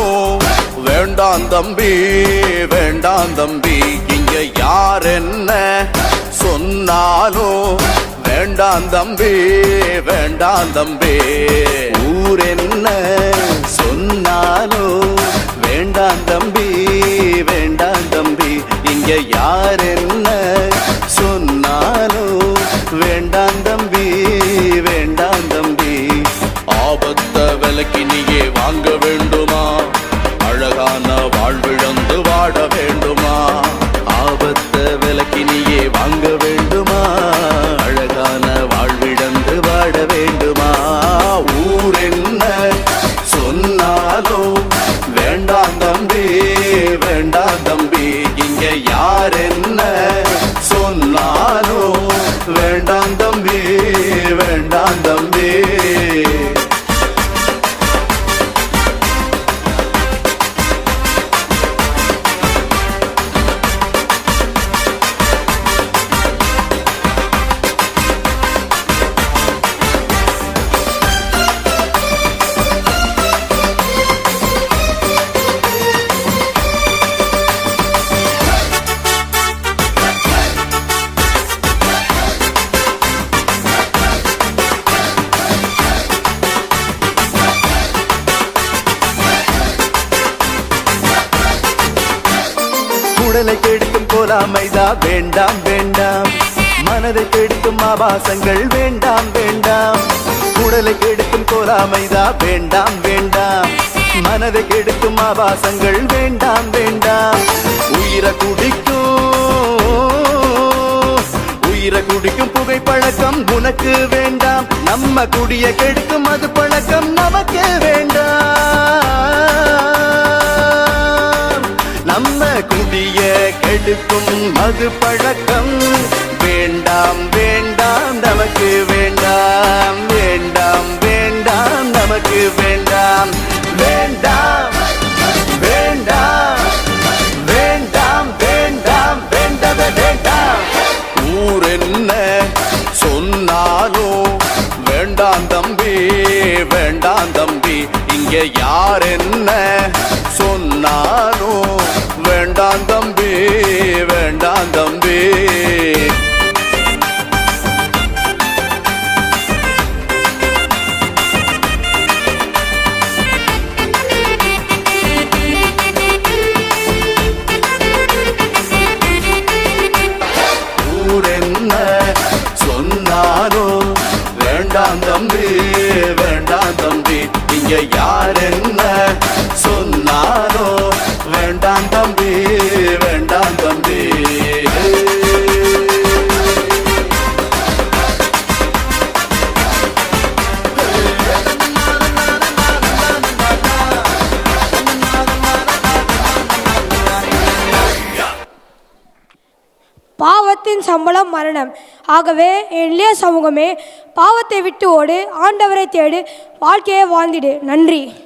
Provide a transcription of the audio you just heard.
சொன்னாலும் வேண்டாம் தம்பி வேண்டாம் தம்பி. இங்க யார் என்ன சொன்னாலும் வேண்டாம் தம்பி வேண்டாம் தம்பி. ஊர் என்ன சொன்னாலும் வேண்டாம் தம்பி வேண்டாம் தம்பி. இங்க யார் என்ன சொன்னாலும் வேண்டாம் தம்பி வேண்டாம் தம்பி. ஆபத்த விலைக்கு நீயே வாங்க வேண்டுமா? அழகான வாழ்விழந்து வாட வேண்டுமா? ஆபத்த விலைக்கு நீயே வாங்க வேண்டுமா? அழகான வாழ்விழந்து வாட வேண்டுமா? ஊர் என்ன சொன்னாலும் வேண்டாம் தம்பி வேண்டாம் தம்பி. இங்க யார் என்ன சொன்னாலும் வேண்டாம் தம்பி வேண்டாம் தம்பி. உடலை கெடுக்கும் கோலாமைதா வேண்டாம் வேண்டாம். மனதை கெடுக்கும் ஆபாசங்கள் வேண்டாம் வேண்டாம். உடலை கெடுக்கும் கோலாமைதா வேண்டாம் வேண்டாம். மனதை கெடுக்கும் ஆபாசங்கள் வேண்டாம் வேண்டாம். உயிரை குடிக்கும் புகைப்பழக்கம் உனக்கு வேண்டாம். நம்ம குடிய கெடுக்கும் அது பழக்கம் நமக்கு வேண்டாம். நம்ம குடிய கெடுக்கும் மது பழக்கம் வேண்டாம் வேண்டாம் நமக்கு வேண்டாம் வேண்டாம் வேண்டாம் நமக்கு வேண்டாம் வேண்டாம் வேண்டாம் வேண்டாம் வேண்டாம் வேண்டவே வேண்டாம். ஊர் என்ன சொன்னாலும் வேண்டாம் தம்பி வேண்டாம் தம்பி. இங்க யார் என்ன சொன்னாலும் வேண்டாம் தம்பி வேண்டாம் தம்பி. ஊர் என்ன சொன்னாலும் வேண்டாம் தம்பி வேண்டாம் தம்பி. இங்க யார் என்ன சொன்னாலும் வேண்டாம் தம்பி வேண்டாம் தம்பி. பாவத்தின் சம்பளம் மரணம். ஆகவே எளிய சமூகமே, பாவத்தை விட்டு ஓடு, ஆண்டவரை தேடு, வாழ்க்கையை வாழ்ந்திடு. நன்றி.